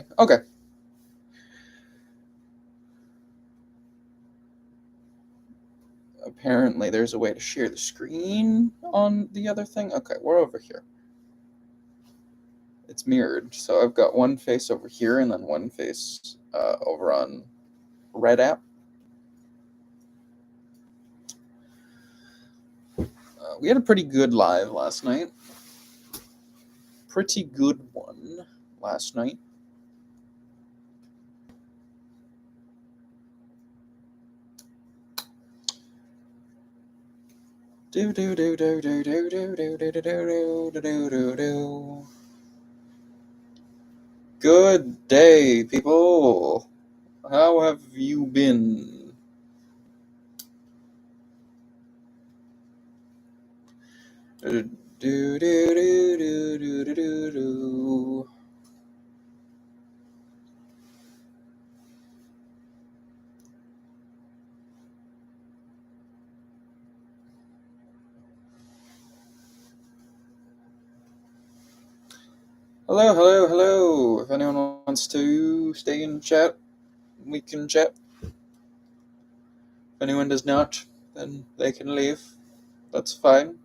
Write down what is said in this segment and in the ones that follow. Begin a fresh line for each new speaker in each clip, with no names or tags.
apparently. Okay. Apparently there's a way to share the screen on the other thing. Okay, we're over here. It's mirrored, so I've got one face over here and then one face over on Red app. We had a pretty good live last night. Pretty good one last night. Do do do do do do do do do do do do do do. Good day, people. How have you been? Do do do do do do do do. Hello, hello, hello. If anyone wants to stay in chat, we can chat. If anyone does not, then they can leave. That's fine.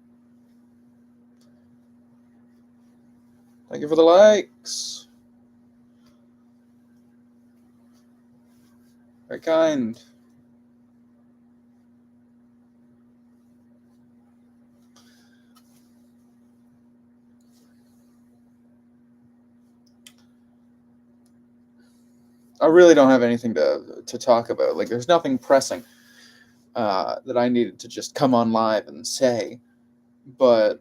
Thank you for the likes. Very kind. I really don't have anything to talk about. Like, there's nothing pressing that I needed to just come on live and say. But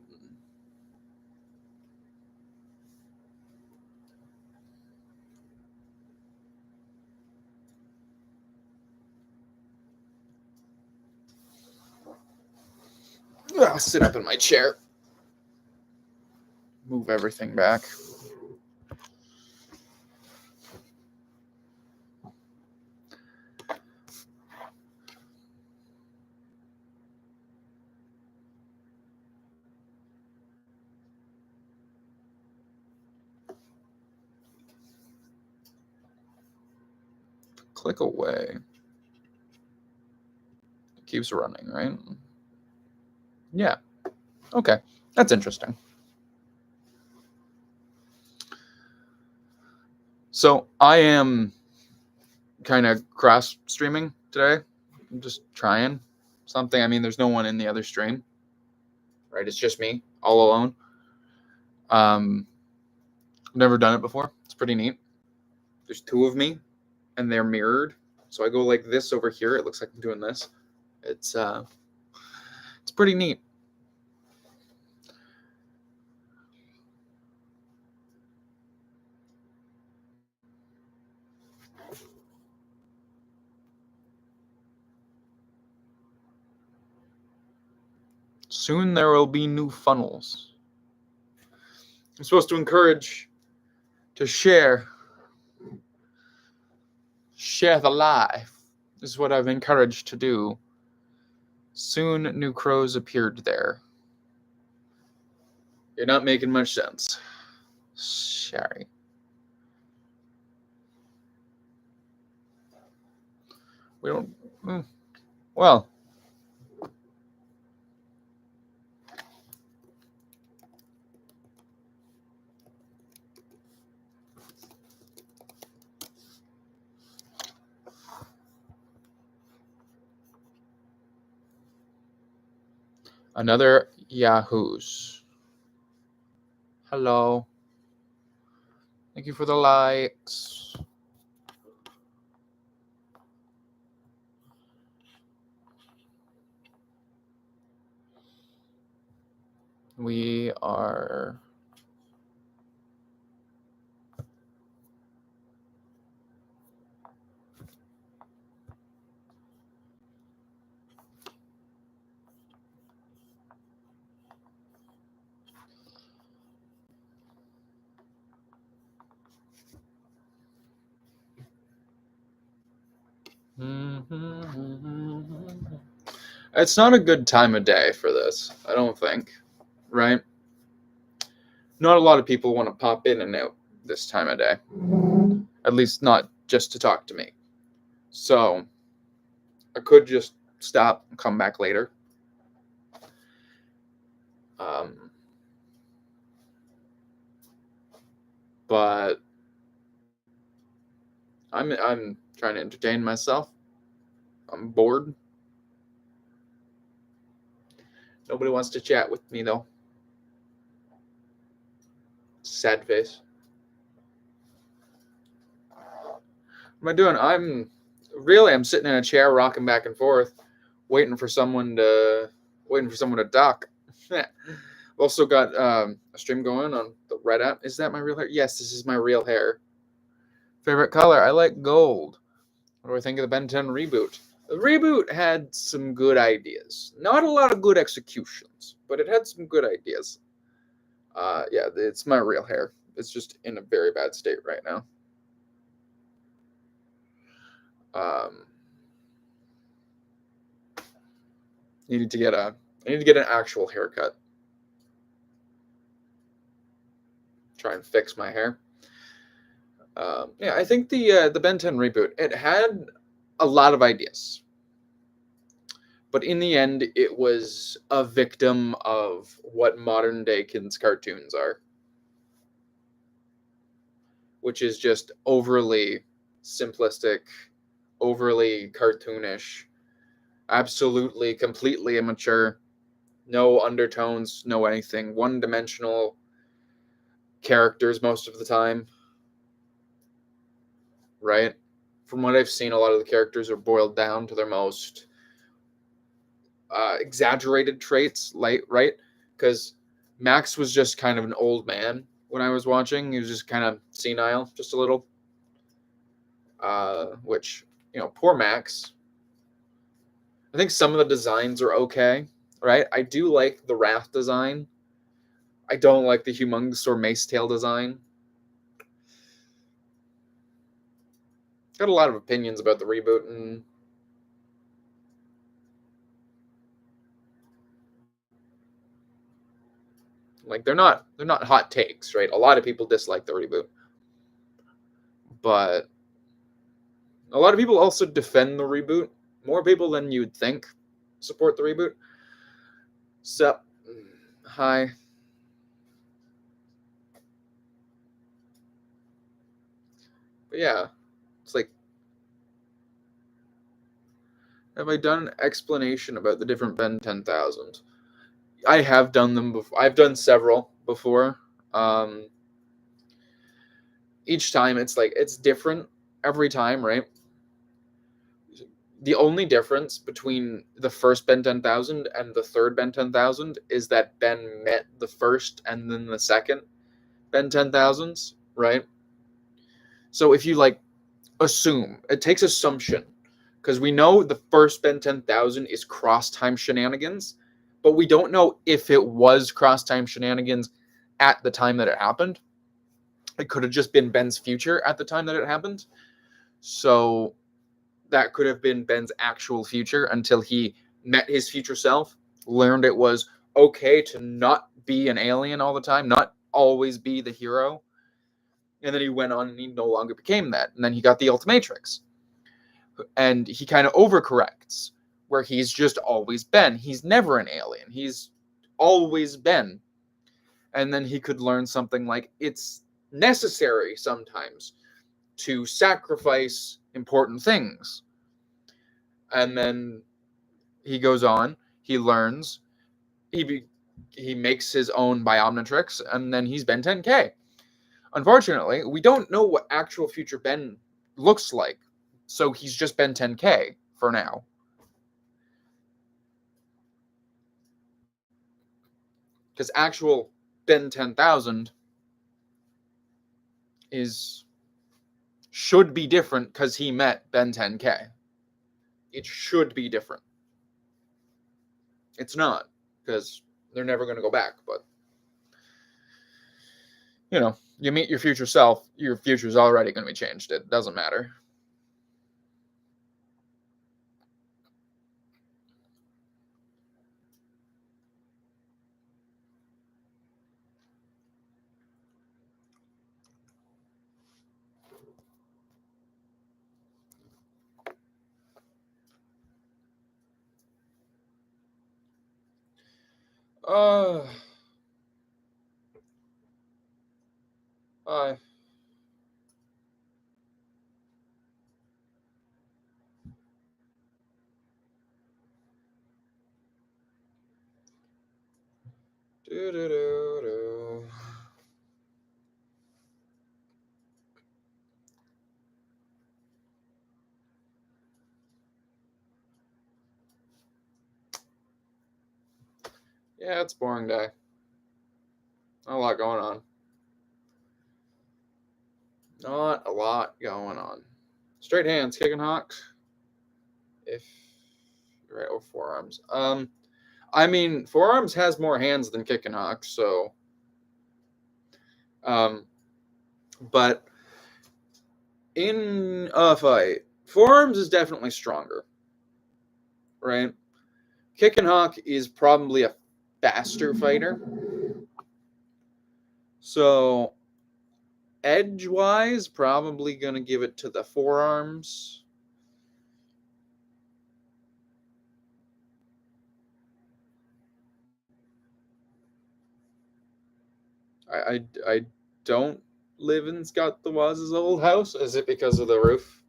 I'll sit up in my chair. Move everything back. Click away. It keeps running, right? Yeah. Okay. That's interesting. So I am kind of cross streaming today. I'm just trying something. I mean, there's no one in the other stream, right? It's just me all alone. I've never done it before. It's pretty neat. There's two of me and they're mirrored. So I go like this over here. It looks like I'm doing this. It's pretty neat. Soon there will be new funnels. I'm supposed to encourage to share the life. This is what I've encouraged to do. Soon new crows appeared there. You're not making much sense. Sorry. We don't... Well... Another Yahoos. Hello. Thank you for the likes. We are... It's not a good time of day for this, I don't think, right? Not a lot of people want to pop in and out this time of day. At least not just to talk to me. So I could just stop and come back later. But I'm trying to entertain myself. I'm bored. Nobody wants to chat with me though. Sad face. What am I doing? I'm sitting in a chair, rocking back and forth, waiting for someone to dock. I've also got a stream going on the Red app. Is that my real hair? Yes, this is my real hair. Favorite color? I like gold. What do I think of the Ben 10 reboot? The reboot had some good ideas. Not a lot of good executions, but it had some good ideas. Yeah, it's my real hair. It's just in a very bad state right now. I need to get an actual haircut. Try and fix my hair. Yeah, I think the Ben 10 reboot, it had a lot of ideas, but in the end, it was a victim of what modern day kids' cartoons are, which is just overly simplistic, overly cartoonish, absolutely, completely immature, no undertones, no anything, one-dimensional characters most of the time, right? From what I've seen, a lot of the characters are boiled down to their most exaggerated traits, right? Because Max was just kind of an old man when I was watching. He was just kind of senile, just a little. Which, poor Max. I think some of the designs are okay, right? I do like the Wrath design. I don't like the Humongousaur Mace Tail design. Got a lot of opinions about the reboot, and like they're not hot takes, right? A lot of people dislike the reboot, but a lot of people also defend the reboot. More people than you'd think support the reboot. So, hi. But yeah, it's like, have I done an explanation about the different Ben 10,000? I have done them before. I've done several before. Each time it's different every time, right? The only difference between the first Ben 10,000 and the third Ben 10,000 is that Ben met the first and then the second Ben 10,000s, right? So if you assume, it takes assumption, because we know the first Ben 10,000 is cross-time shenanigans, but we don't know if it was cross-time shenanigans at the time that it happened. It could have just been Ben's future at the time that it happened. So that could have been Ben's actual future until he met his future self, learned it was okay to not be an alien all the time, not always be the hero. And then he went on and he no longer became that. And then he got the Ultimatrix. And he kind of overcorrects, where he's just always been. He's never an alien. He's always been. And then he could learn something like it's necessary sometimes to sacrifice important things. And then he goes on, he learns, he makes his own Biomnitrix, and then he's Ben 10K. Unfortunately, we don't know what actual future Ben looks like, so he's just Ben 10K for now. Because actual Ben 10,000 should be different because he met Ben 10K. It should be different. It's not, because they're never going to go back, but you meet your future self, your future's already going to be changed. It doesn't matter. Hi. Do do do do. Yeah, it's a boring day. Not a lot going on. Not a lot going on. Straight hands, kicking hawks. If right, or forearms. I mean, forearms has more hands than kicking hawks, so. But in a fight, forearms is definitely stronger, right? Kicking hawk is probably a faster fighter. So edge wise, probably gonna give it to the forearms. I don't live in Scott the Waz's old house. Is it because of the roof?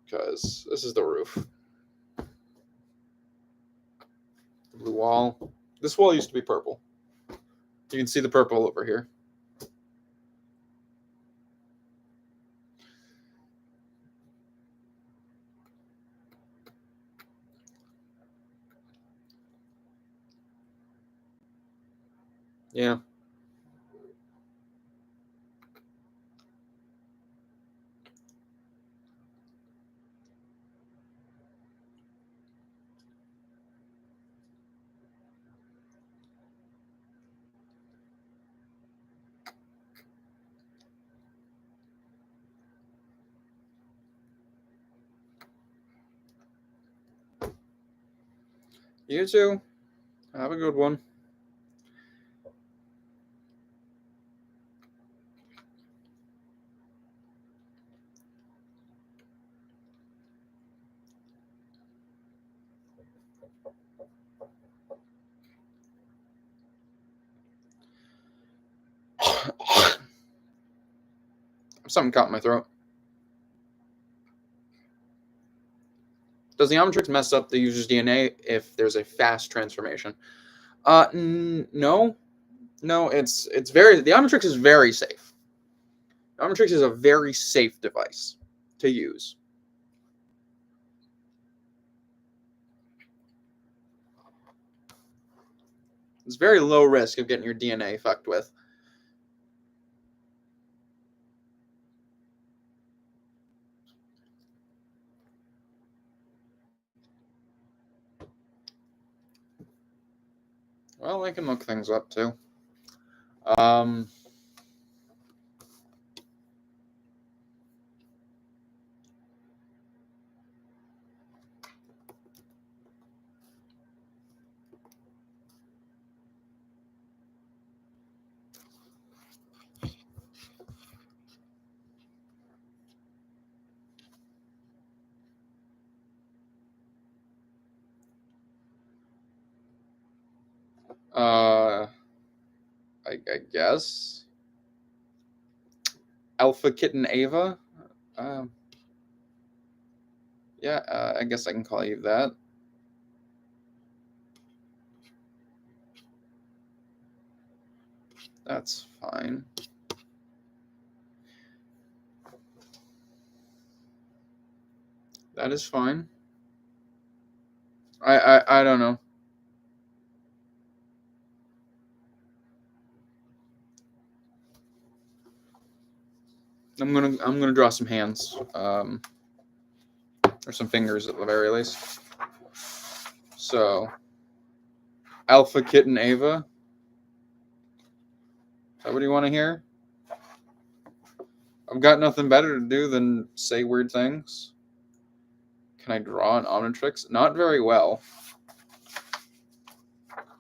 Because this is the roof. The blue wall. This wall used to be purple. You can see the purple over here. Yeah. You too. Have a good one. Something caught in my throat. Does the Omnitrix mess up the user's DNA if there's a fast transformation? No, it's very. The Omnitrix is very safe. The Omnitrix is a very safe device to use. It's very low risk of getting your DNA fucked with. Well, I can look things up too. Um, I guess Alpha Kitten Ava. Um, yeah, I guess I can call you that. That's fine. That is fine. I don't know. I'm gonna draw some hands, or some fingers at the very least. So, Alpha Kitten Ava. Is that what you want to hear? I've got nothing better to do than say weird things. Can I draw an Omnitrix? Not very well.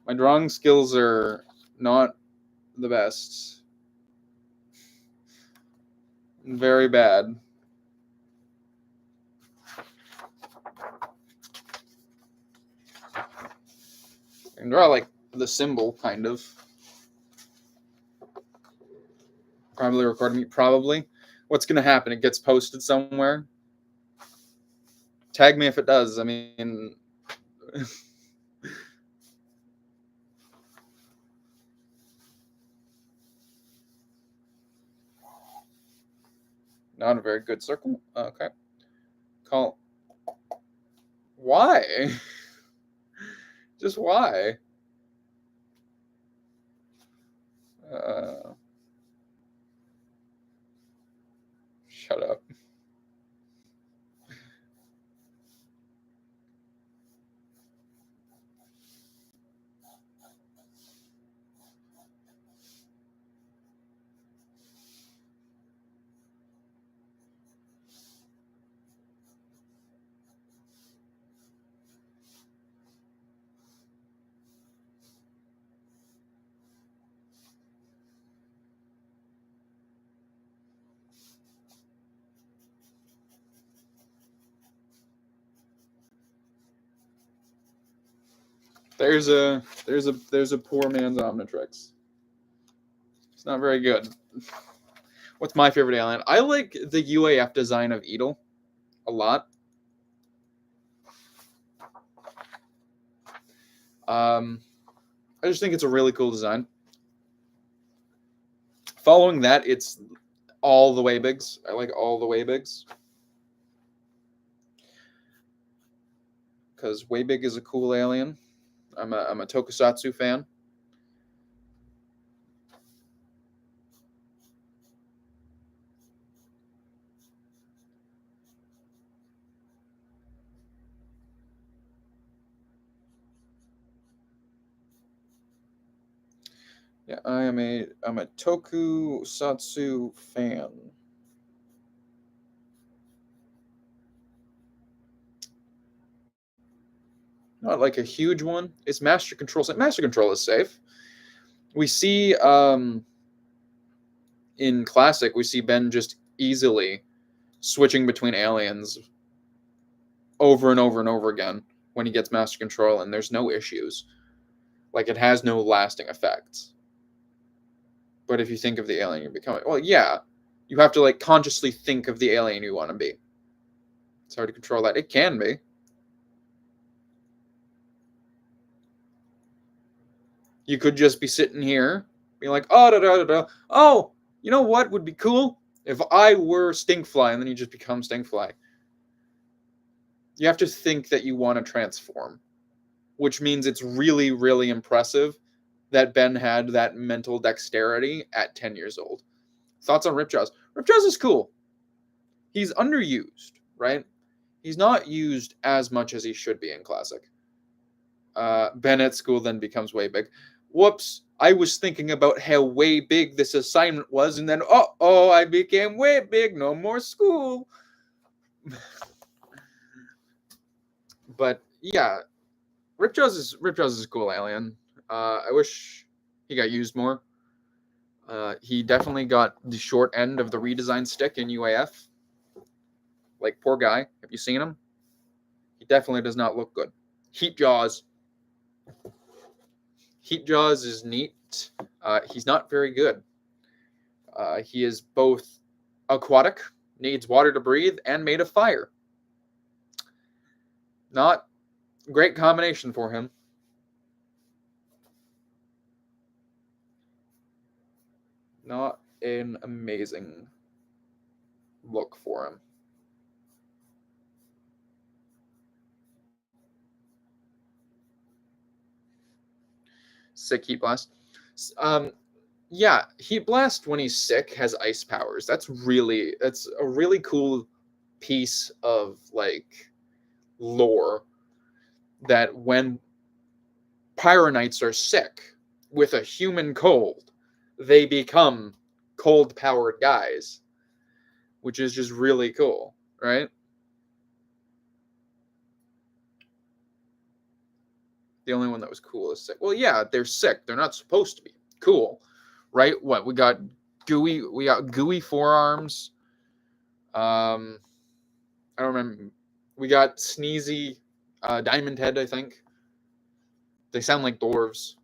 My drawing skills are not the best. Very bad. And draw like the symbol, kind of. Probably recording me. Probably. What's gonna happen? It gets posted somewhere. Tag me if it does. I mean, not a very good circle. Okay. Call. Why? Just why? Shut up. There's a poor man's Omnitrix. It's not very good. What's my favorite alien? I like the UAF design of Edel a lot. I just think it's a really cool design. Following that, it's all the Waybigs. I like all the Waybigs. Because Waybig is a cool alien. I'm a Tokusatsu fan. Yeah, I'm a Tokusatsu fan. Not like a huge one. It's Master Control. Master Control is safe. We see in Classic, we see Ben just easily switching between aliens over and over and over again when he gets Master Control, and there's no issues. Like, it has no lasting effects. But if you think of the alien you're becoming, well, yeah, you have to like consciously think of the alien you want to be. It's hard to control that. It can be. You could just be sitting here, being like, oh, da, da, da, da. Oh, you know what would be cool? If I were Stinkfly, and then you just become Stinkfly. You have to think that you want to transform, which means it's really, really impressive that Ben had that mental dexterity at 10 years old. Thoughts on Ripjaws? Ripjaws is cool. He's underused, right? He's not used as much as he should be in Classic. Ben at school then becomes Waybig. Whoops, I was thinking about how way big this assignment was, and then, I became Waybig, no more school. But, yeah, Ripjaws is a cool alien. I wish he got used more. He definitely got the short end of the redesigned stick in UAF. Like, poor guy. Have you seen him? He definitely does not look good. Heatjaws. Heatjaws is neat. He's not very good. He is both aquatic, needs water to breathe, and made of fire. Not a great combination for him. Not an amazing look for him. Sick Heat Blast. Yeah, Heat Blast when he's sick has ice powers. That's a really cool piece of like lore that when Pyronites are sick with a human cold, they become cold powered guys, which is just really cool, right? The only one that was cool is sick. Well, yeah, they're sick. They're not supposed to be cool, right? What we got gooey forearms. I don't remember. We got sneezy Diamond Head, I think. They sound like dwarves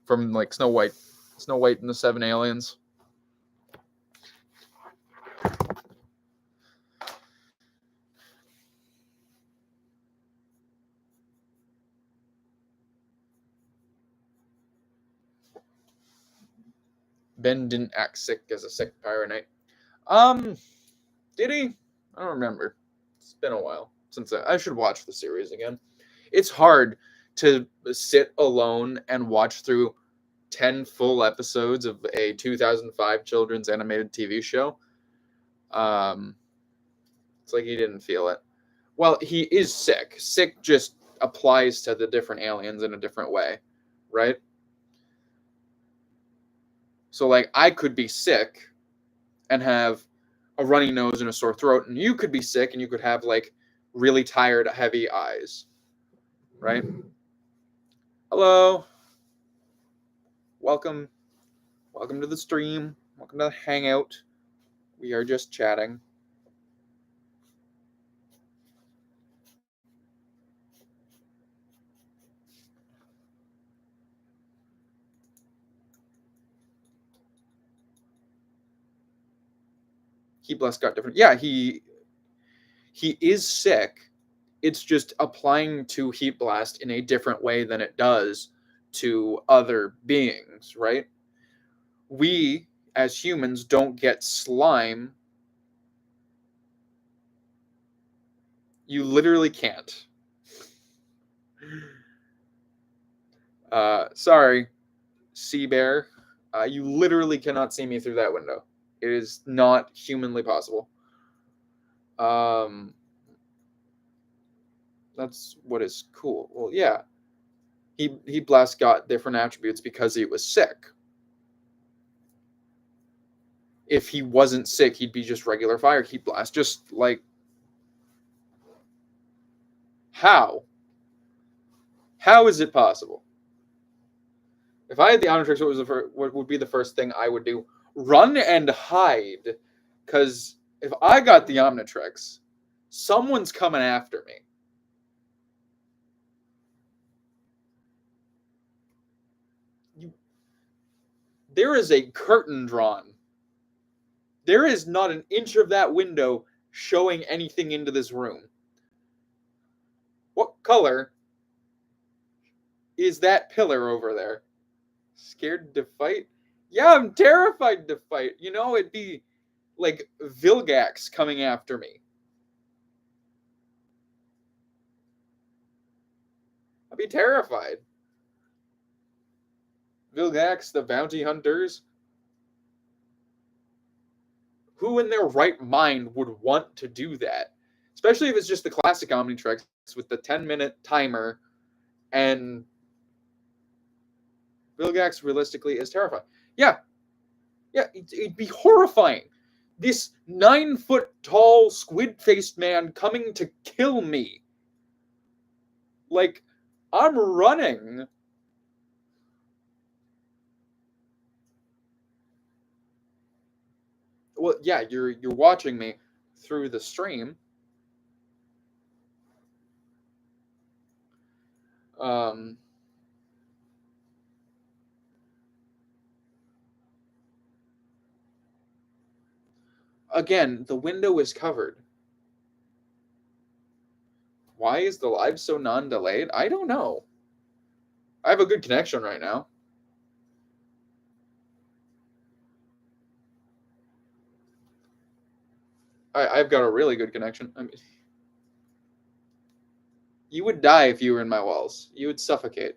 from like Snow White and the Seven Aliens. Ben didn't act sick as a sick pirate knight. Did he? I don't remember. It's been a while since I should watch the series again. It's hard to sit alone and watch through 10 full episodes of a 2005 children's animated TV show. It's like he didn't feel it. Well, he is sick. Sick just applies to the different aliens in a different way, right? So, like, I could be sick and have a runny nose and a sore throat, and you could be sick and you could have, like, really tired, heavy eyes, right? Hello. Welcome to the stream. Welcome to the hangout. We are just chatting. Heat Blast got different. Yeah, he is sick. It's just applying to Heat Blast in a different way than it does to other beings, right? We, as humans, don't get slime. You literally can't. Sorry, Sea Bear. You literally cannot see me through that window. It is not humanly possible. That's what is cool. Well, yeah. Heat Blast got different attributes because he was sick. If he wasn't sick, he'd be just regular Fire Heat Blast. Just like, how? How is it possible? If I had the Omnitrix, what would be the first thing I would do? Run and hide. Because if I got the Omnitrix, someone's coming after me. There is a curtain drawn. There is not an inch of that window showing anything into this room. What color is that pillar over there? Scared to fight? Yeah, I'm terrified to fight. You know, it'd be like Vilgax coming after me. I'd be terrified. Vilgax, the bounty hunters. Who in their right mind would want to do that? Especially if it's just the classic Omnitrix with the 10-minute timer, and Vilgax realistically is terrifying. Yeah, it'd be horrifying. This 9-foot-tall squid-faced man coming to kill me. Like, I'm running. Well, yeah, you're watching me through the stream. Again, the window is covered. Why is the live so non-delayed? I don't know. I have a good connection right now. I've got a really good connection. I mean, you would die if you were in my walls. You would suffocate.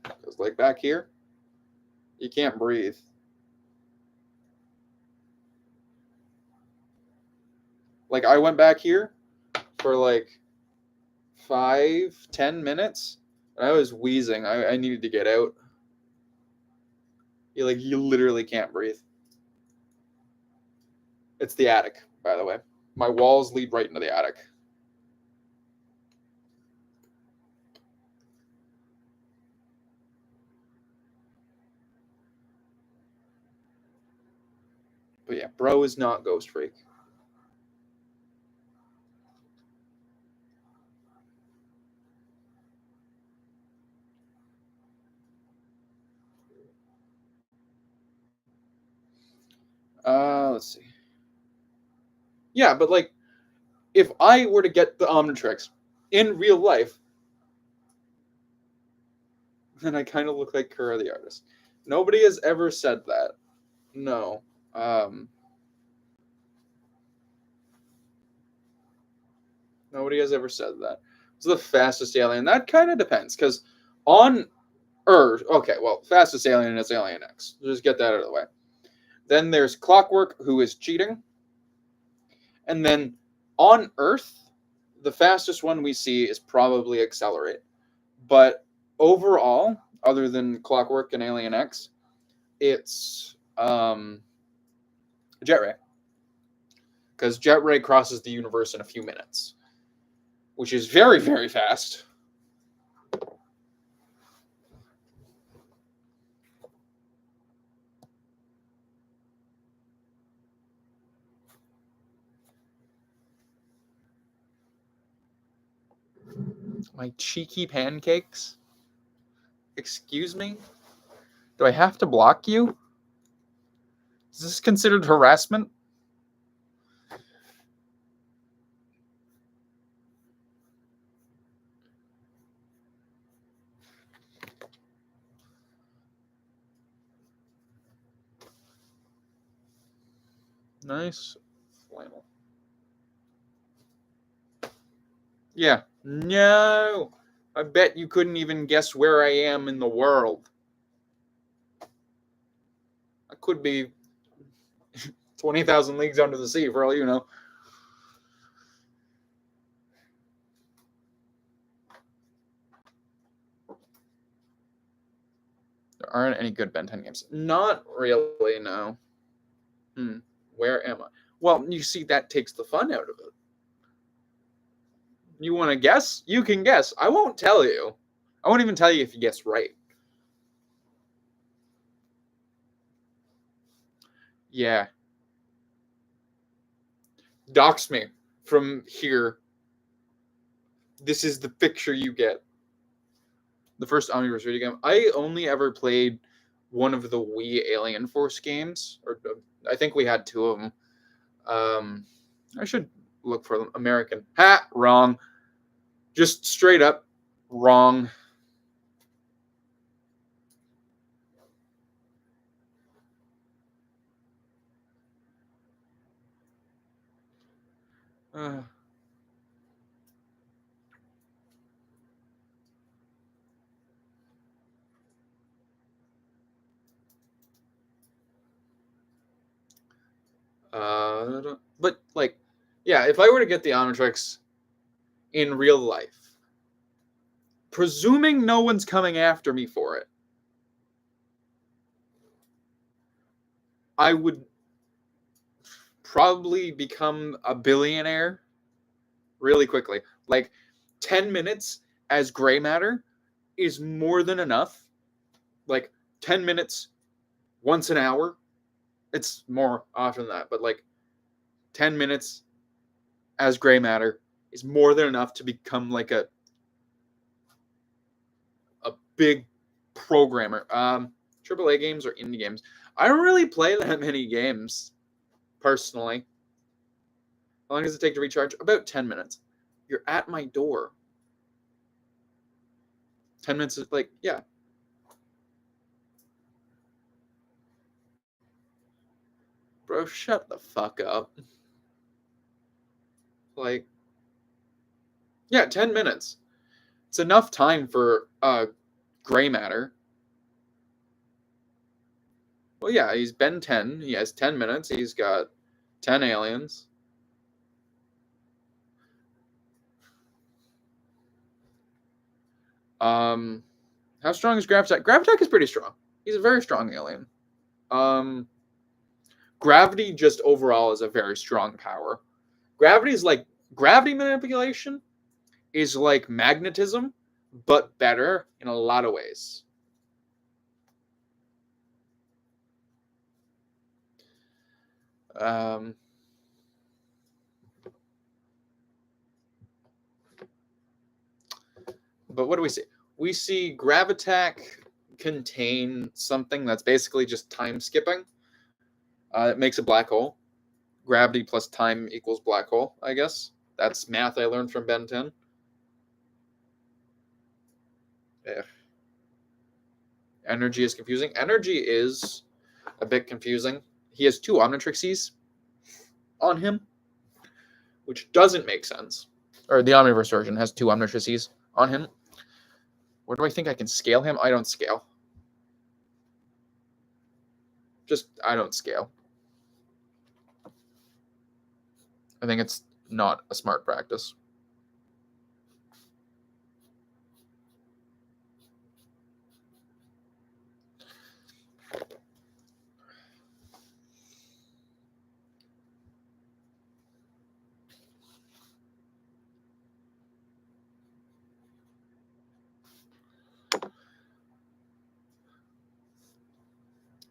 Because like back here, you can't breathe. Like I went back here for like 5-10 minutes, and I was wheezing. I needed to get out. You literally can't breathe. It's the attic, by the way. My walls lead right into the attic. But yeah, bro is not Ghost Freak. Let's see. Yeah, but like, if I were to get the Omnitrix in real life, then I kind of look like Kura the artist. Nobody has ever said that. No. Nobody has ever said that. It's the fastest alien. That kind of depends, because on Earth, okay, well, fastest alien is Alien X. Just get that out of the way. Then there's Clockwork, who is cheating. And then on Earth, the fastest one we see is probably Accelerate. But overall, other than Clockwork and Alien X, it's Jet Ray. Because Jet Ray crosses the universe in a few minutes, which is very, very fast. My cheeky pancakes? Excuse me? Do I have to block you? Is this considered harassment? Nice flannel. Yeah. No. I bet you couldn't even guess where I am in the world. I could be 20,000 leagues under the sea, for all you know. There aren't any good Ben 10 games. Not really, no. Where am I? Well, you see, that takes the fun out of it. You want to guess? You can guess. I won't tell you. I won't even tell you if you guess right. Yeah. Dox me from here. This is the picture you get. The first Omniverse video game. I only ever played one of the Wii Alien Force games, or I think we had two of them. I should look for them. American. Ha! Wrong. Just straight up wrong. But like, yeah, if I were to get the Omnitrix in real life, presuming no one's coming after me for it, I would probably become a billionaire really quickly. Like 10 minutes as gray matter is more than enough. Like 10 minutes once an hour. It's more often than that, but like 10 minutes as gray matter is more than enough to become like a big programmer. AAA games or indie games. I don't really play that many games, personally. How long does it take to recharge? About 10 minutes. You're at my door. 10 minutes is like, yeah. Bro, shut the fuck up. Like, yeah, 10 minutes. It's enough time for gray matter. Well, yeah, he's been 10. He has 10 minutes. He's got 10 aliens. How strong is Gravitek? Gravitek is pretty strong. He's a very strong alien. Gravity just overall is a very strong power. Gravity is like gravity manipulation is like magnetism, but better in a lot of ways. But what do we see? We see Gravitack contain something that's basically just time skipping. It makes a black hole. Gravity plus time equals black hole, I guess. That's math I learned from Ben 10. Yeah. Energy is confusing. Energy is a bit confusing. He has 2 Omnitrixies on him, which doesn't make sense. Or the Omniverse version has 2 Omnitrixies on him. Where do I think I can scale him? I don't scale. I don't scale. I think it's not a smart practice.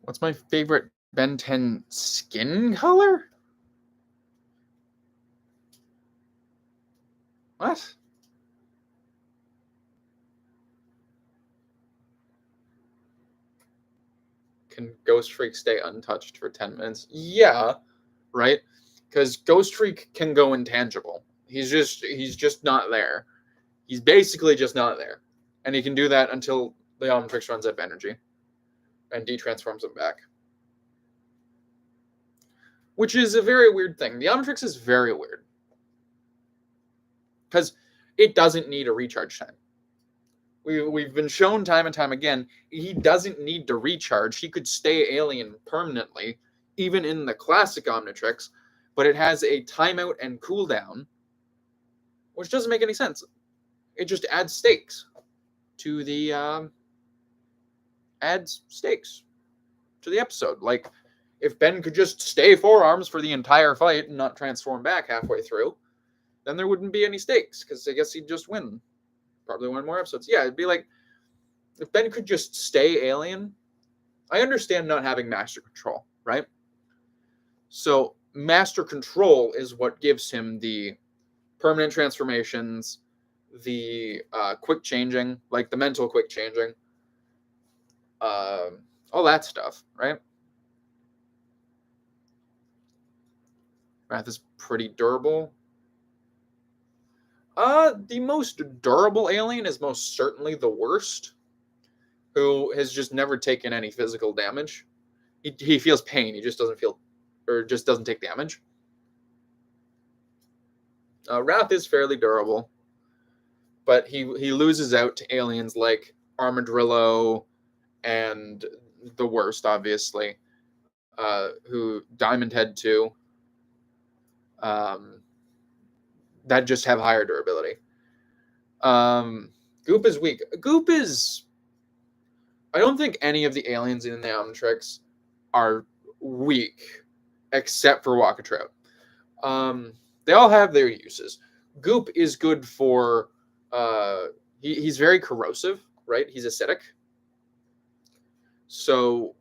What's my favorite Ben 10 skin color? What? Can Ghost Freak stay untouched for 10 minutes? Yeah, right? Because Ghost Freak can go intangible. He's just not there. He's basically just not there. And he can do that until the Omnitrix runs out of energy and detransforms him back. Which is a very weird thing. The Omnitrix is very weird. Because it doesn't need a recharge time. We've been shown time and time again, he doesn't need to recharge. He could stay alien permanently, even in the classic Omnitrix, but it has a timeout and cooldown, which doesn't make any sense. It just adds stakes to the episode. Like, if Ben could just stay 4 arms for the entire fight and not transform back halfway through, then there wouldn't be any stakes, because I guess he'd just win. Probably 1 more episodes. Yeah, it'd be like, if Ben could just stay alien, I understand not having master control, right? So master control is what gives him the permanent transformations, the quick changing, like the mental quick changing, all that stuff, right? Wrath is pretty durable. The most durable alien is most certainly the worst, who has just never taken any physical damage. He feels pain, he just doesn't feel, or just doesn't take damage. Wrath is fairly durable, but he loses out to aliens like Armadillo and the worst, obviously, who Diamond Head 2, that just have higher durability. Goop is weak. Goop is... I don't think any of the aliens in the Omnitrix are weak, except for Walkatrout. They all have their uses. Goop is good for... he's very corrosive, right? He's acidic. So,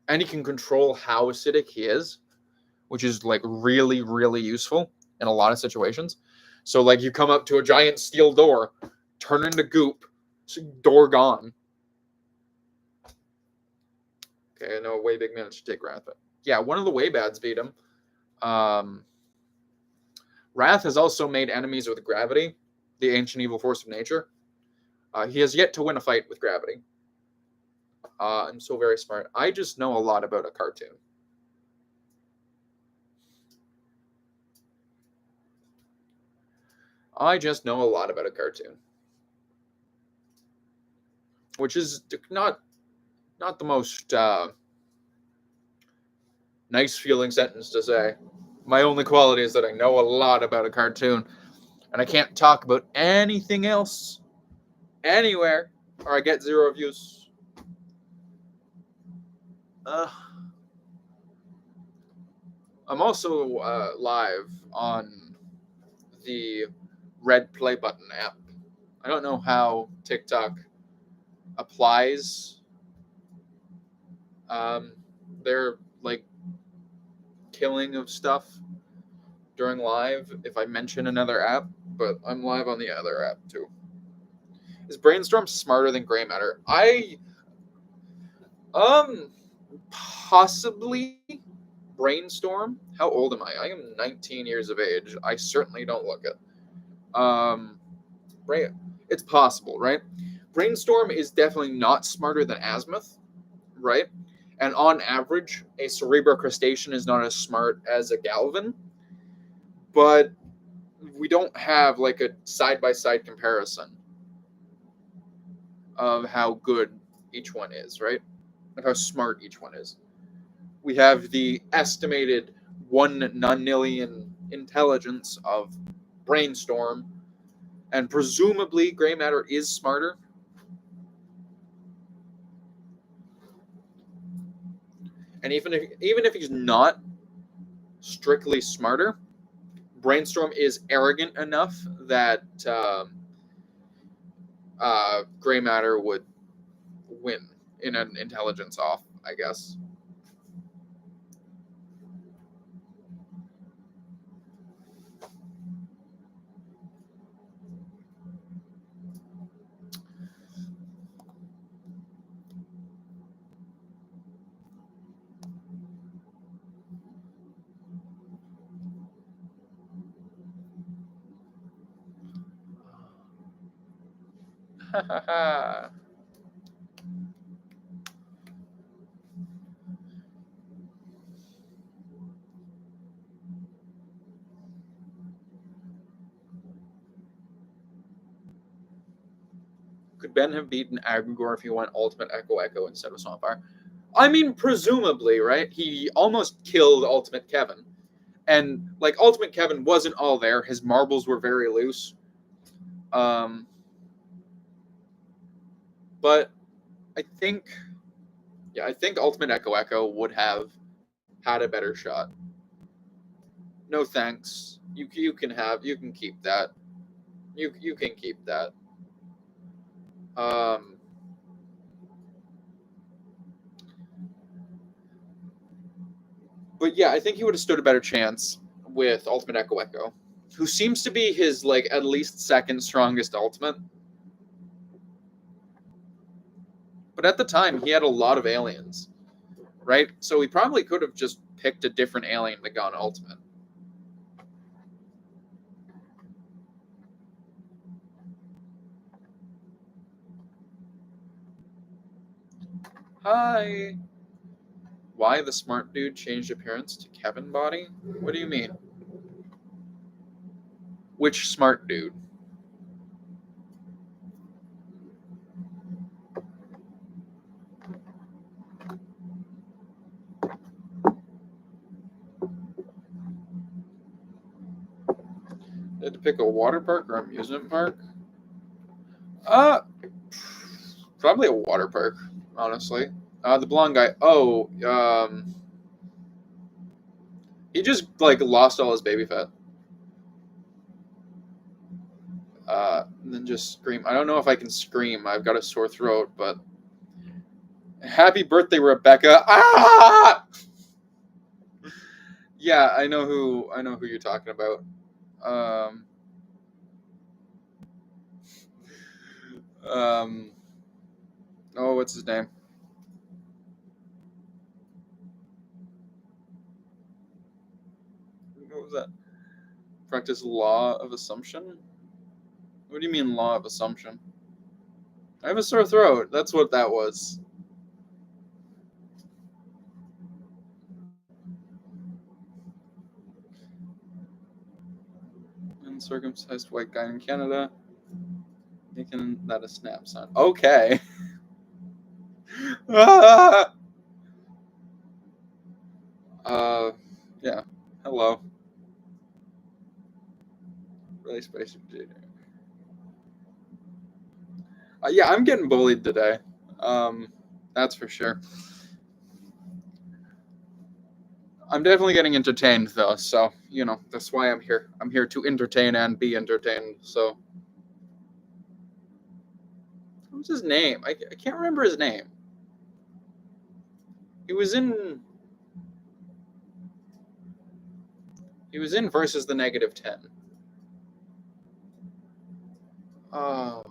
and he can control how acidic he is, which is like really, really useful in a lot of situations. So like you come up to a giant steel door, turn into goop, door gone. Okay, I know Way Big managed to take Wrath, but yeah, one of the Waybads beat him. Wrath has also made enemies with gravity, the ancient evil force of nature. He has yet to win a fight with gravity. I'm so very smart. I just know a lot about a cartoon. I just know a lot about a cartoon. Which is not the most nice feeling sentence to say. My only quality is that I know a lot about a cartoon, and I can't talk about anything else anywhere, or I get 0 views. I'm also live on the red play button app. I don't know how TikTok applies their like killing of stuff during live if I mention another app, but I'm live on the other app too. Is Brainstorm smarter than Gray Matter? Possibly. Brainstorm. How old am I? I am 19 years of age. I certainly don't look it. It's possible, right? Brainstorm is definitely not smarter than Azimuth, right? And on average, a cerebrocrustacean is not as smart as a Galvin, but we don't have like a side-by-side comparison of how good each one is, right? Of how smart each one is. We have the estimated 1 nonillion intelligence of Brainstorm, and presumably Gray Matter is smarter. And even if he's not strictly smarter, Brainstorm is arrogant enough that Gray Matter would win in an intelligence off, I guess. Could Ben have beaten Agrigor if he went Ultimate Echo Echo instead of Swampfire? I mean, presumably, right? He almost killed Ultimate Kevin. And, like, Ultimate Kevin wasn't all there. His marbles were very loose. But I think Ultimate Echo Echo would have had a better shot. No thanks. You can keep that. You can keep that. But yeah, I think he would have stood a better chance with Ultimate Echo Echo, who seems to be his like at least second strongest ultimate. But at the time, he had a lot of aliens, right? So he probably could have just picked a different alien to go on ultimate. Hi. Why the smart dude changed appearance to Kevin body? What do you mean? Which smart dude? They had to pick a water park or amusement park? Probably a water park, honestly. The blonde guy. He just like lost all his baby fat. And then just scream. I don't know if I can scream. I've got a sore throat, but happy birthday, Rebecca! Ah! Yeah, I know who you're talking about. Oh, what's his name? What was that? Practice law of assumption? What do you mean law of assumption? I have a sore throat. That's what that was. Uncircumcised white guy in Canada. Making that a snap sign. Okay. Ah! Yeah. Hello. Really spicy potato. Yeah, I'm getting bullied today. That's for sure. I'm definitely getting entertained though, so that's why I'm here. I'm here to entertain and be entertained. So, what's his name? I can't remember his name. He was in. He was in versus the -10. I'm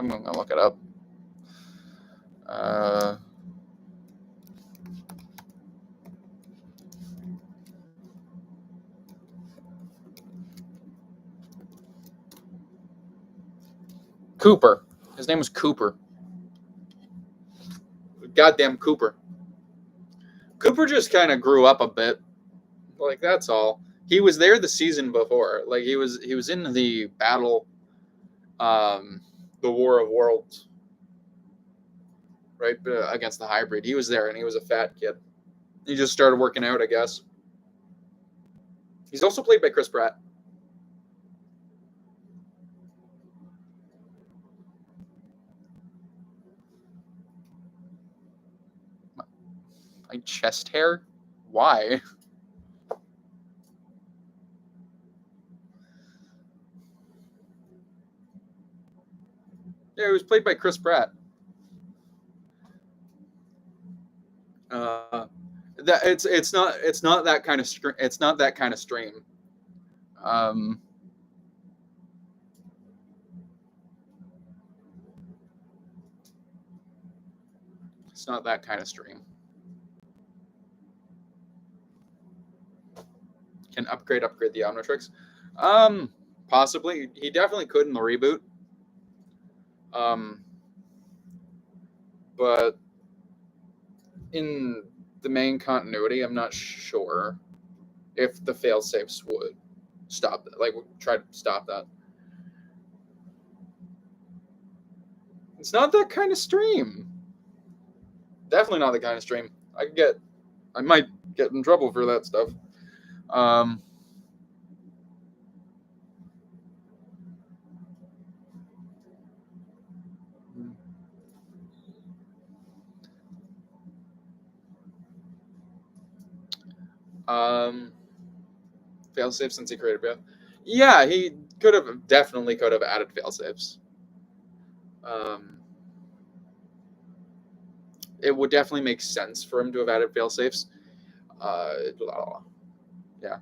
gonna look it up. Cooper. His name was Cooper. Goddamn Cooper. Cooper just kind of grew up a bit. Like, that's all. He was there the season before. Like, he was in the battle, the War of Worlds, right, against the hybrid. He was there, and he was a fat kid. He just started working out, I guess. He's also played by Chris Pratt. My chest hair? Why? Yeah, he was played by Chris Pratt. That it's not that kind of it's not that kind of stream. It's not that kind of stream. Can upgrade the Omnitrix? Possibly. He definitely could in the reboot. But in the main continuity, I'm not sure if the failsafes would stop that. Like, try to stop that. It's not that kind of stream. Definitely not the kind of stream. I might get in trouble for that stuff. Failsafe since he created Beth. Yeah, he definitely could have added failsafes. It would definitely make sense for him to have added failsafes. Yeah.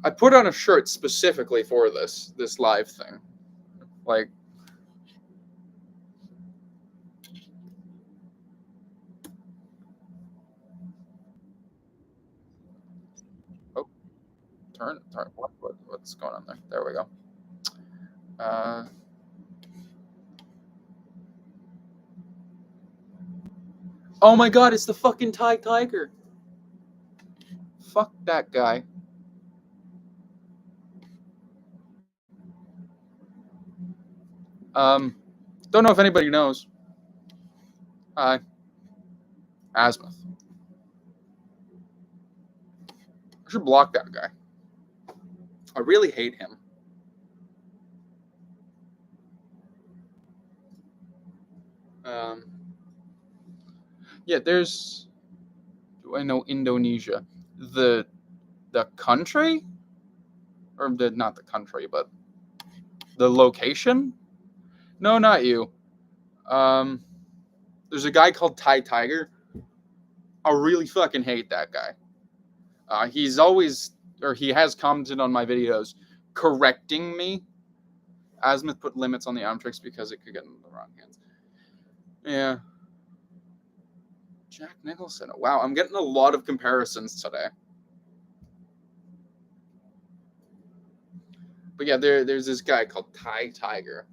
I put on a shirt specifically for this live thing. Like, oh, turn. What's going on there? There we go. Oh my God! It's the fucking TIE Tiger. Fuck that guy. Don't know if anybody knows. Hi. Azimuth. I should block that guy. I really hate him. Yeah, there's. Do I know Indonesia? The country, or not the country, but the location. No, not you. There's a guy called TIE Tiger. I really fucking hate that guy. He's always, or he has commented on my videos, correcting me. Azimuth put limits on the Omnitrix because it could get in the wrong hands. Yeah. Jack Nicholson. Wow, I'm getting a lot of comparisons today. But yeah, there's this guy called TIE Tiger.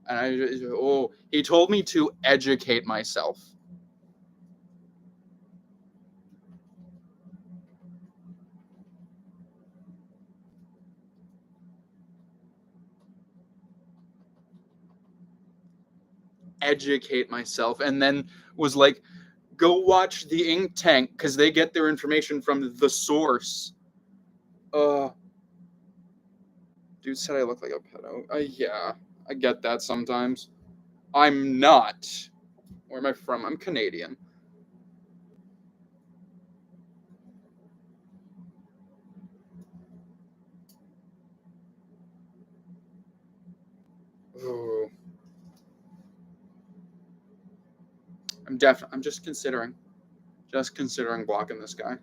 And he told me to educate myself. Educate myself, and then was like, go watch the Ink Tank because they get their information from the source. Dude said I look like a pedo. Yeah, I get that sometimes. I'm not. Where am I from? I'm Canadian. Ooh. I'm just considering blocking this guy.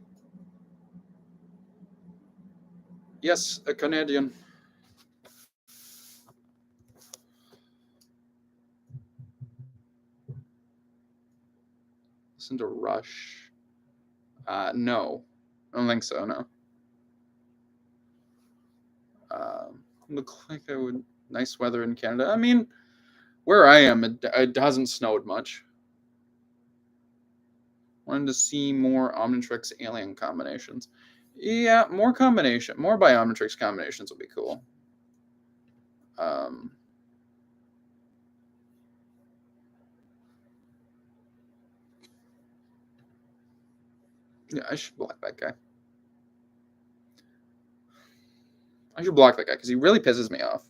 Yes, a Canadian. Listen to Rush. No. I don't think so, no. Look like I would. Nice weather in Canada. I mean, where I am, it hasn't snowed much. Wanted to see more Omnitrix alien combinations. Yeah, more Biometrix combinations would be cool. Yeah, I should block that guy. I should block that guy because he really pisses me off.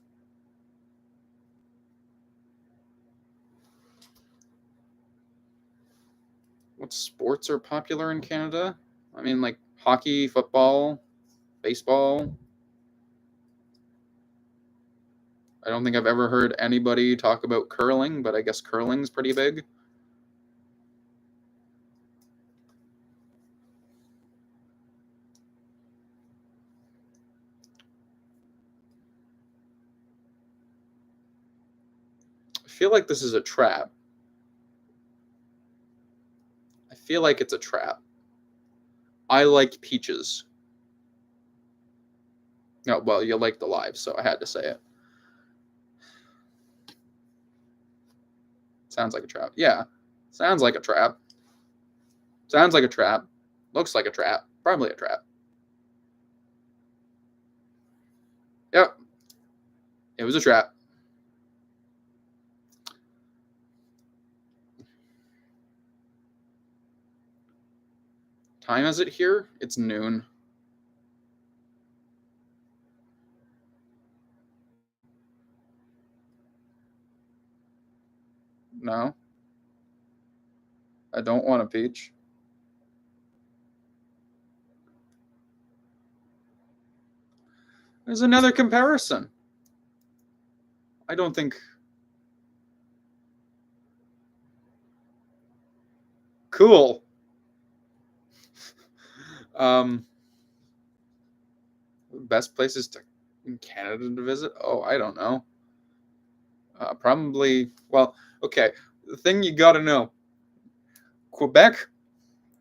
What sports are popular in Canada? I mean, like hockey, football, baseball. I don't think I've ever heard anybody talk about curling, but I guess curling's pretty big. I feel like this is a trap. I feel like it's a trap. I like peaches. No, well, you like the live, so I had to say it. Sounds like a trap. Yeah, sounds like a trap. Sounds like a trap. Looks like a trap. Probably a trap. Yep. It was a trap. Time is it here? It's noon. No. I don't want a peach. There's another comparison. I don't think... Cool. Best places in Canada to visit? Oh, I don't know. Probably... Well, okay. The thing you got to know. Quebec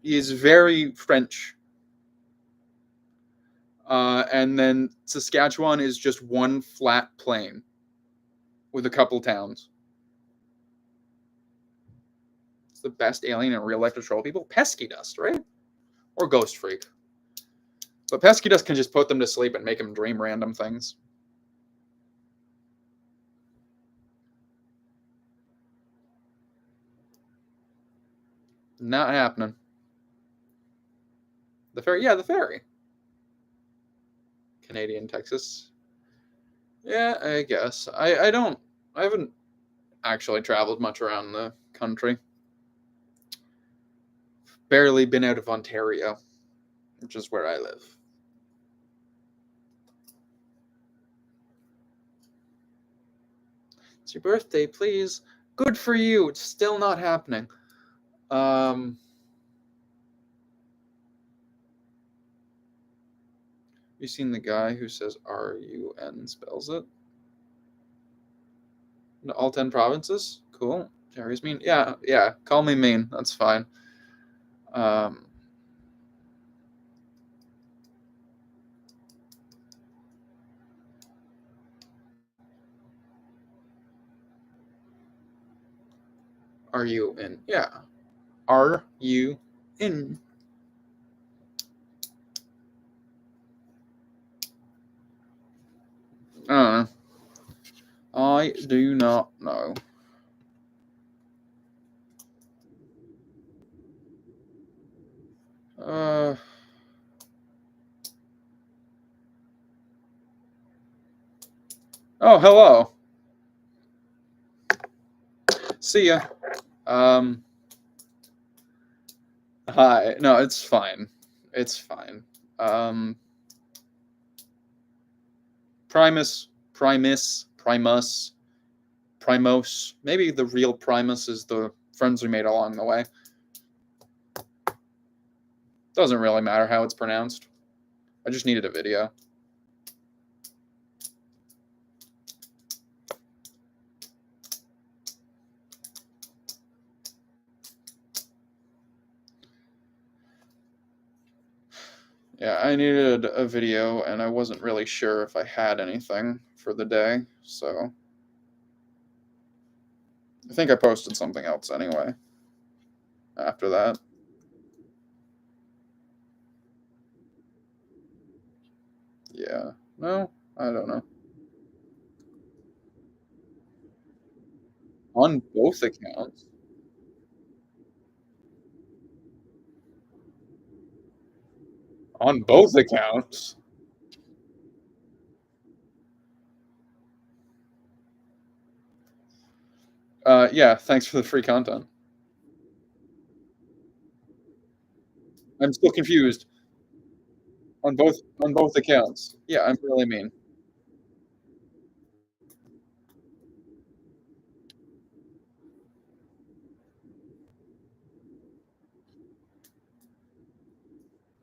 is very French. And then Saskatchewan is just one flat plain with a couple towns. It's the best alien and real life to troll people. Pesky Dust, right? Or Ghost Freak. But Pesky Dust can just put them to sleep and make them dream random things. Not happening. The ferry? Yeah, the ferry. Canadian Texas. Yeah, I guess. I haven't actually traveled much around the country. Barely been out of Ontario, which is where I live. It's your birthday, please. Good for you. It's still not happening. You seen the guy who says RUN spells it? All 10 provinces? Cool. Jerry's mean. Yeah. Call me mean. That's fine. Are you in? Yeah. Are you in? I don't know. I do not know. Oh, hello. See ya. Hi. No, it's fine. It's fine. Primus. Maybe the real Primus is the friends we made along the way. Doesn't really matter how it's pronounced. I just needed a video. Yeah, I needed a video, and I wasn't really sure if I had anything for the day, so I think I posted something else anyway after that. Yeah. No, I don't know. On both accounts. On both accounts. Yeah, thanks for the free content. I'm still confused on both accounts. Yeah, I'm really mean.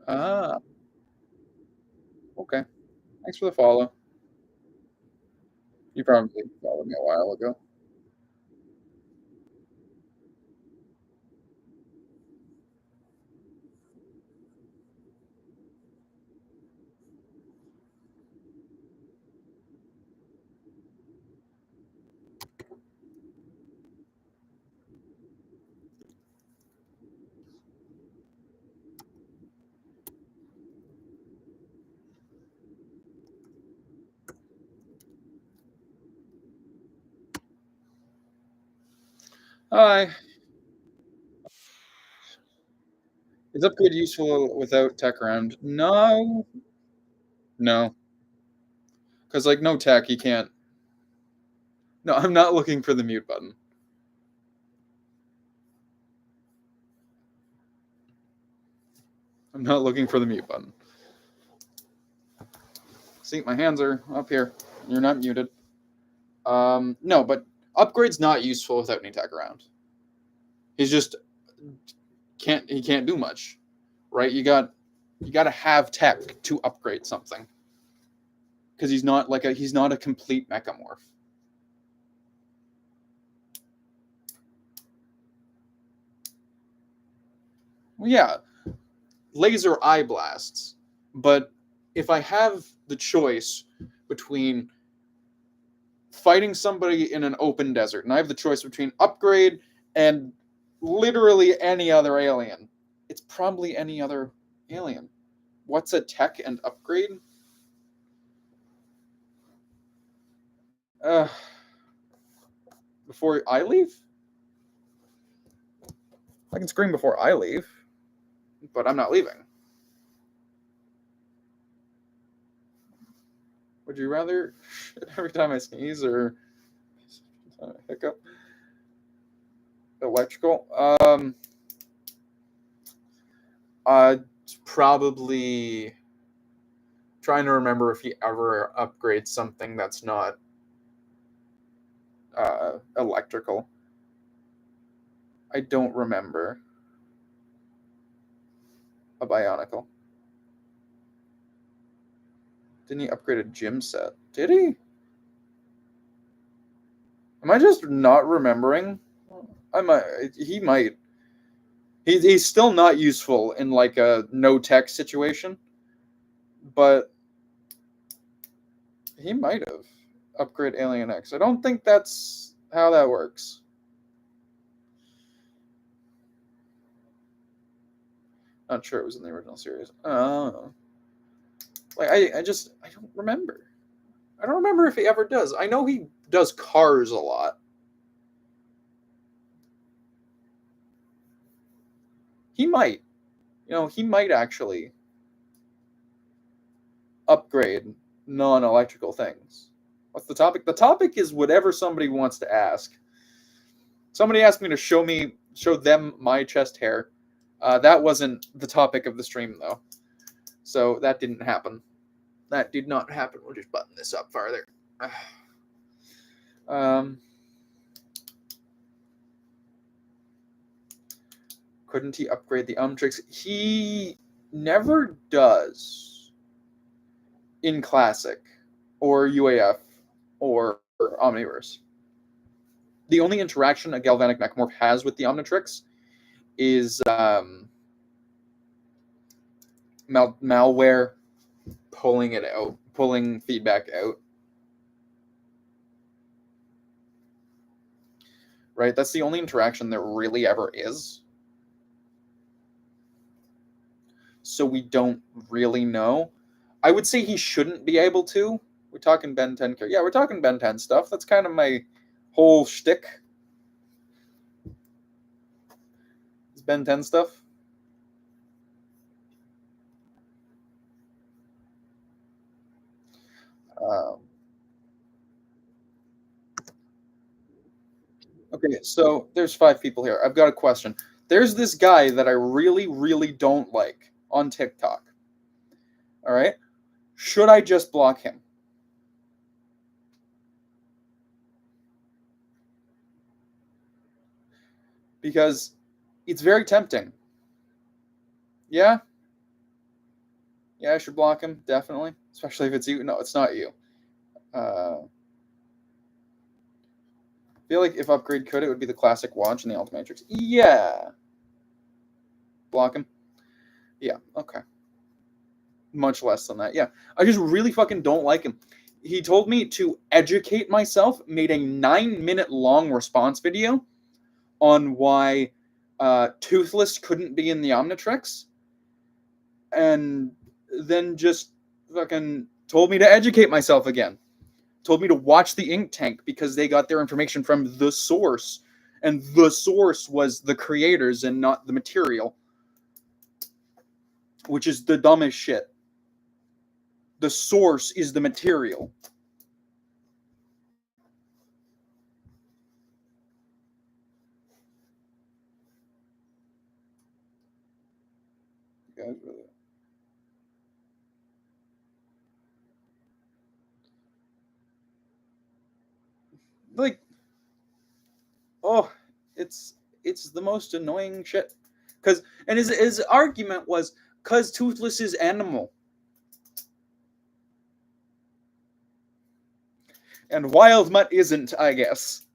Ah, okay. Thanks for the follow. You probably followed me a while ago. Hi. Is upgrade useful without tech around? No. No. 'Cause, like, no tech, you can't. No, I'm not looking for the mute button. I'm not looking for the mute button. See, my hands are up here. You're not muted. No, but upgrade's not useful without any tech around. He's just he can't do much, right? You got to have tech to upgrade something because he's not a complete mechamorph. Well, yeah, laser eye blasts, but if I have the choice between fighting somebody in an open desert, and I have the choice between upgrade and literally any other alien, it's probably any other alien. What's a tech and upgrade? Uh, before I leave? I can scream before I leave, but I'm not leaving. Would you rather every time I sneeze or hiccup? Electrical? Uh, probably trying to remember if he ever upgrades something that's not electrical. I don't remember a Bionicle. Didn't he upgrade a gym set? Did he? Am I just not remembering? I might. He might. He's still not useful in like a no tech situation, but he might have upgrade Alien X. I don't think that's how that works. Not sure it was in the original series. Oh, like I don't remember. I don't remember if he ever does. I know he does cars a lot. He might, he might actually upgrade non-electrical things. What's the topic? The topic is whatever somebody wants to ask. Somebody asked me to show them my chest hair. That wasn't the topic of the stream though, so that didn't happen. That did not happen. We'll just button this up farther. Um, couldn't he upgrade the Omnitrix? He never does in Classic or UAF or Omniverse. The only interaction a Galvanic Mechmorph has with the Omnitrix is malware pulling it out, pulling feedback out. Right? That's the only interaction there really ever is. So we don't really know. I would say he shouldn't be able to. We're talking Ben 10. Yeah, we're talking Ben 10 stuff. That's kind of my whole shtick. It's Ben 10 stuff. Okay, so there's 5 people here. I've got a question. There's this guy that I really, really don't like on TikTok. All right? Should I just block him? Because it's very tempting. Yeah? Yeah, I should block him, definitely. Especially if it's you. No, it's not you. I feel like if upgrade could, it would be the classic watch and the Ultimatrix. Yeah. Block him. Yeah, okay. Much less than that. Yeah. I just really fucking don't like him. He told me to educate myself, made a 9-minute long response video on why Toothless couldn't be in the Omnitrix, and then just fucking told me to educate myself again. Told me to watch the Ink Tank because they got their information from the source, and the source was the creators and not the material, which is the dumbest shit. The source is the material. You guys really... Like, oh, it's the most annoying shit. And his argument was because Toothless is animal. And Wild Mutt isn't, I guess.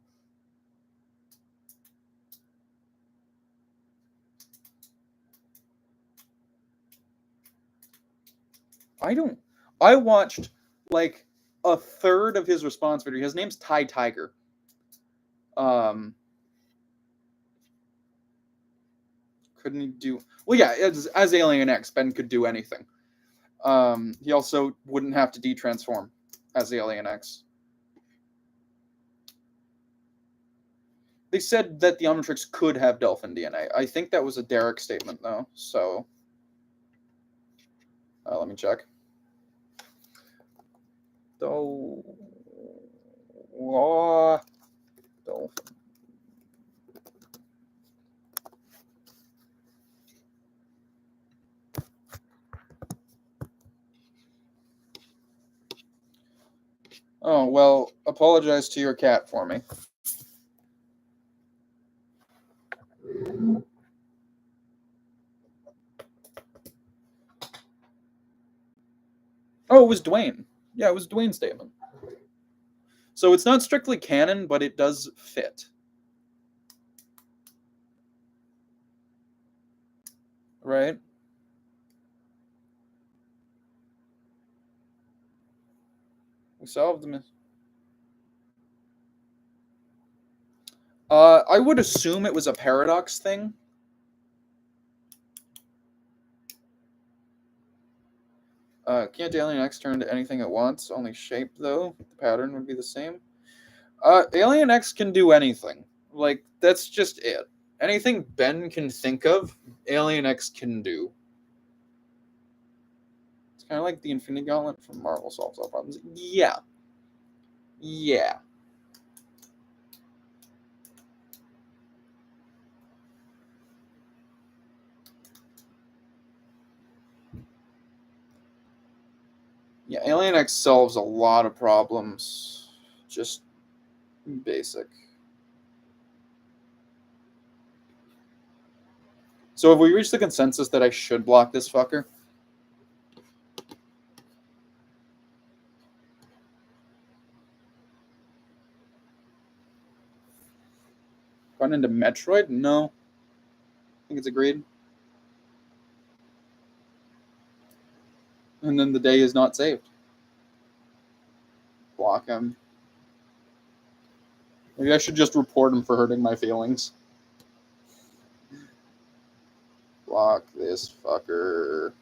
I watched like a third of his response video. His name's Ty Tiger. Couldn't he do... Well, yeah, as Alien X, Ben could do anything. He also wouldn't have to detransform as Alien X. They said that the Omnitrix could have Dolphin DNA. I think that was a Derek statement, though. So, let me check. Dolphin. Oh, well, apologize to your cat for me. Oh, it was Dwayne. Yeah, it was Dwayne's statement. So it's not strictly canon, but it does fit. Right? We solved the mystery. I would assume it was a paradox thing. Can't Alien X turn into anything it wants? Only shape, though. The pattern would be the same. Alien X can do anything. Like, that's just it. Anything Ben can think of, Alien X can do. It's kind of like the Infinity Gauntlet from Marvel Solves All Problems. Yeah. Yeah. Yeah, Alien X solves a lot of problems. Just basic. So have we reached the consensus that I should block this fucker? Run into Metroid? No. I think it's agreed. And then the day is not saved. Block him. Maybe I should just report him for hurting my feelings. Block this fucker.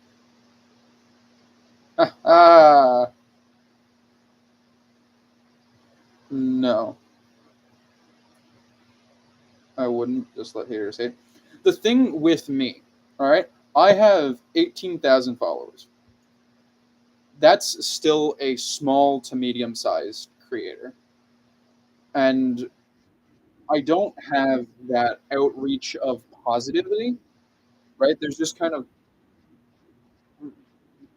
Ah. No. I wouldn't just let haters hate. The thing with me, all right, I have 18,000 followers. That's still a small to medium sized creator. And I don't have that outreach of positivity, right? There's just kind of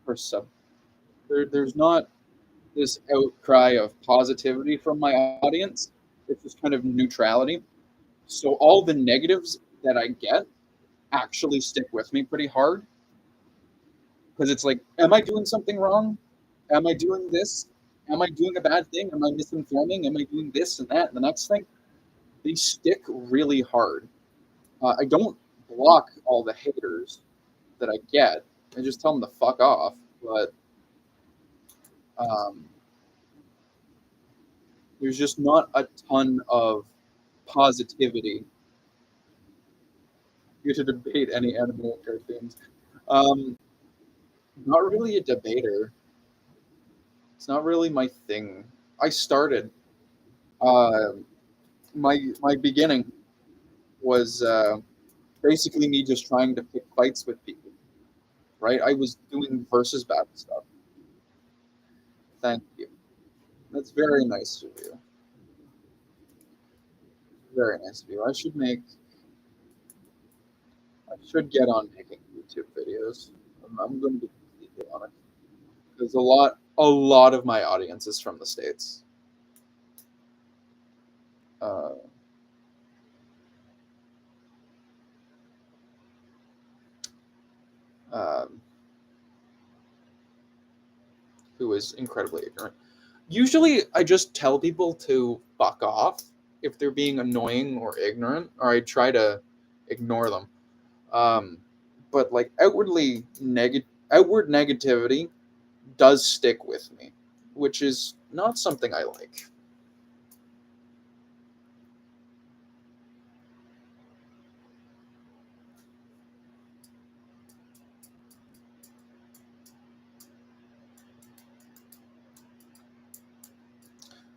for sub there's not this outcry of positivity from my audience. It's just kind of neutrality. So all the negatives that I get actually stick with me pretty hard because it's like, am I doing something wrong? Am I doing this? Am I doing a bad thing? Am I misinforming? Am I doing this and that and the next thing? They stick really hard. I don't block all the haters that I get. I just tell them to fuck off. But um, there's just not a ton of positivity. You to debate any anime or cartoons. Um, Not really a debater. It's not really my thing. I started. Uh, my beginning was basically me just trying to pick fights with people. Right? I was doing versus battle stuff. Thank you. That's very nice of you. Very nice of you. I should get on making YouTube videos. I'm going to be completely honest. There's a lot of my audience is from the States. Uh, um, who is incredibly ignorant. Usually, I just tell people to fuck off if they're being annoying or ignorant, or I try to ignore them. Um, but like outward negativity does stick with me, which is not something I like.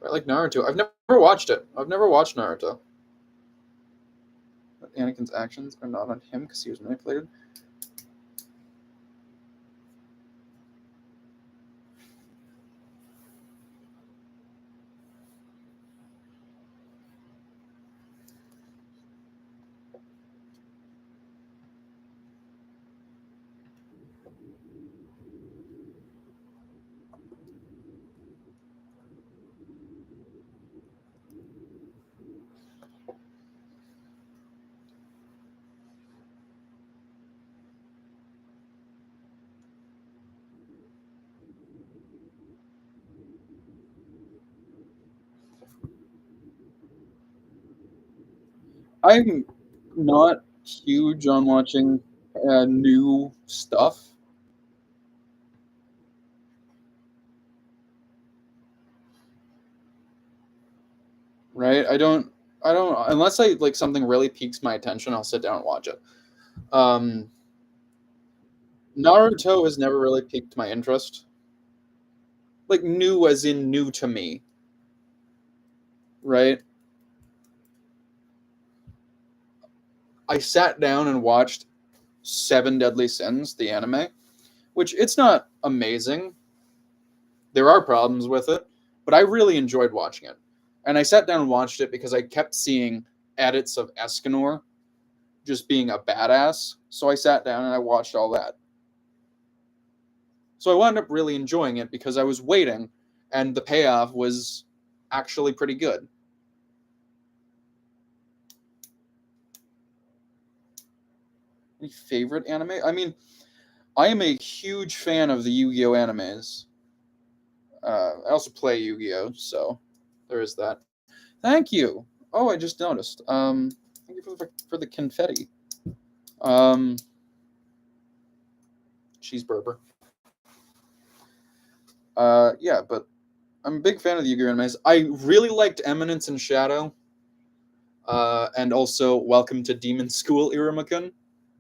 I like Naruto. I've never watched it. I've never watched Naruto. But Anakin's actions are not on him because he was manipulated. I'm not huge on watching new stuff. Right? I don't unless I like something really piques my attention, I'll sit down and watch it. Um, Naruto has never really piqued my interest. Like new as in new to me, right? I sat down and watched Seven Deadly Sins, the anime, which it's not amazing. There are problems with it, but I really enjoyed watching it. And I sat down and watched it because I kept seeing edits of Escanor just being a badass. So I sat down and I watched all that. So I wound up really enjoying it because I was waiting and the payoff was actually pretty good. My favorite anime? I mean, I am a huge fan of the Yu-Gi-Oh animes. I also play Yu-Gi-Oh, so there is that. Thank you. Oh, I just noticed. Thank you for the confetti. Cheeseburger. Yeah, but I'm a big fan of the Yu-Gi-Oh animes. I really liked Eminence and Shadow. And also Welcome to Demon School Iruma-kun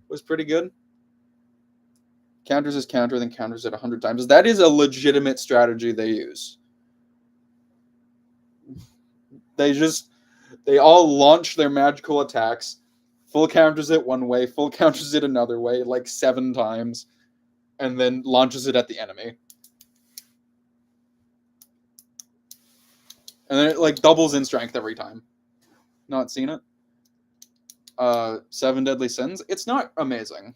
was pretty good. Counters his counter, then counters it 100 times. That is a legitimate strategy they use. They all launch their magical attacks, full counters it one way, full counters it another way, like 7 times, and then launches it at the enemy. And then it like doubles in strength every time. Not seen it? 7 Deadly Sins. It's not amazing.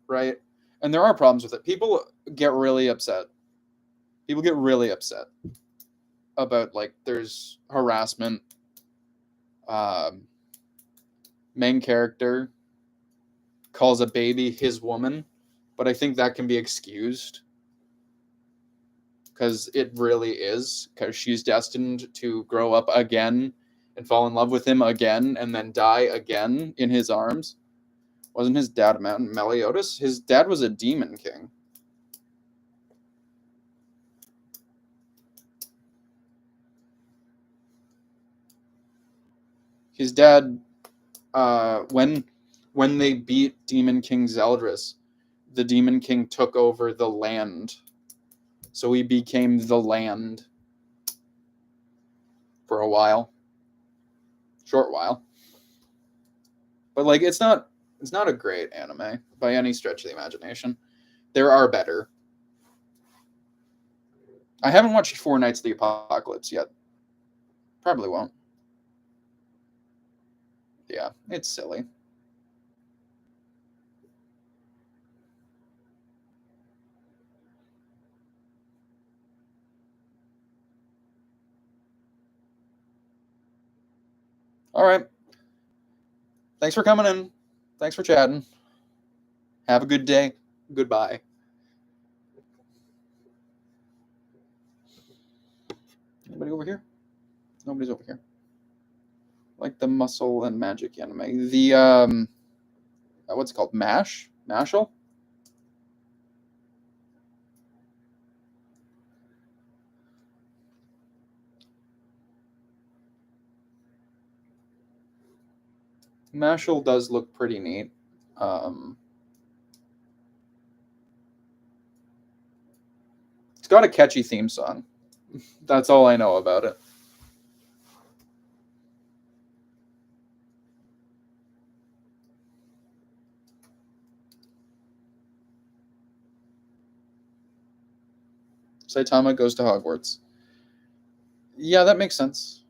Right? And there are problems with it. People get really upset. People get really upset about like there's harassment. Main character calls a baby his woman, but I think that can be excused because it really is, because she's destined to grow up again and fall in love with him again and then die again in his arms. Wasn't his dad a mountain Meliodas? His dad was a demon king. His dad, when they beat Demon King Zeldris, the Demon King took over the land. So he became the land for a while. Short while. But like it's not a great anime by any stretch of the imagination. There are better. I haven't watched Four Nights of the Apocalypse yet. Probably won't. Yeah, it's silly. All right. Thanks for coming in. Thanks for chatting. Have a good day. Goodbye. Anybody over here? Nobody's over here. Like the muscle and magic anime. The what's it called? Mash? Mashal? Mashal does look pretty neat. It's got a catchy theme song. That's all I know about it. Saitama goes to Hogwarts. Yeah, that makes sense.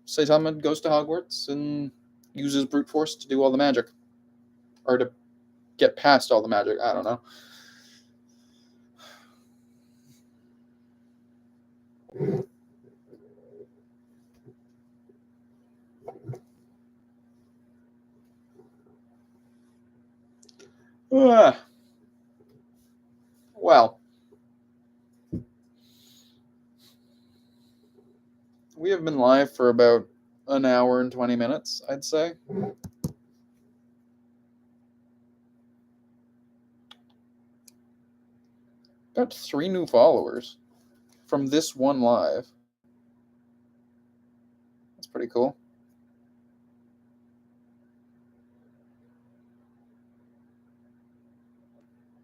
Saitama goes to Hogwarts and uses brute force to do all the magic. Or to get past all the magic. I don't know. Well, we have been live for about an hour and 20 minutes, I'd say. Got 3 new followers from this one live. That's pretty cool.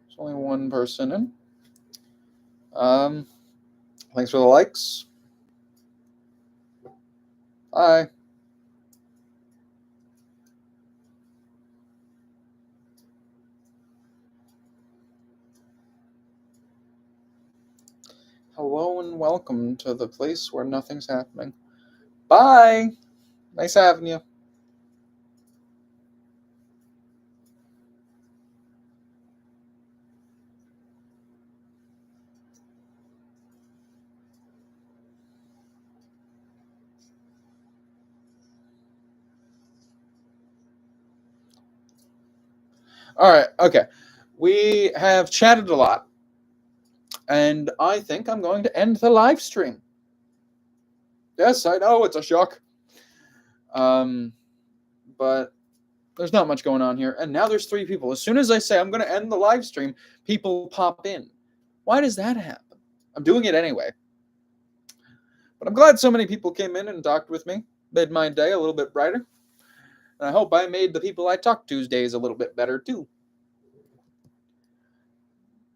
There's only one person in. Thanks for the likes. Bye. Hello and welcome to the place where nothing's happening. Bye. Nice having you. All right. Okay. We have chatted a lot, and I think I'm going to end the live stream. Yes, I know it's a shock. Um, but there's not much going on here, and now there's 3 people. As soon as I say I'm going to end the live stream, people pop in. Why does that happen? I'm doing it anyway. But I'm glad so many people came in and talked with me, made my day a little bit brighter. And I hope I made the people I talked to's days a little bit better too.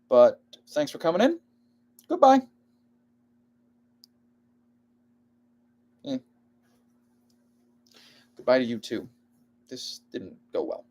But thanks for coming in. Goodbye. Yeah. Goodbye to you too. This didn't go well.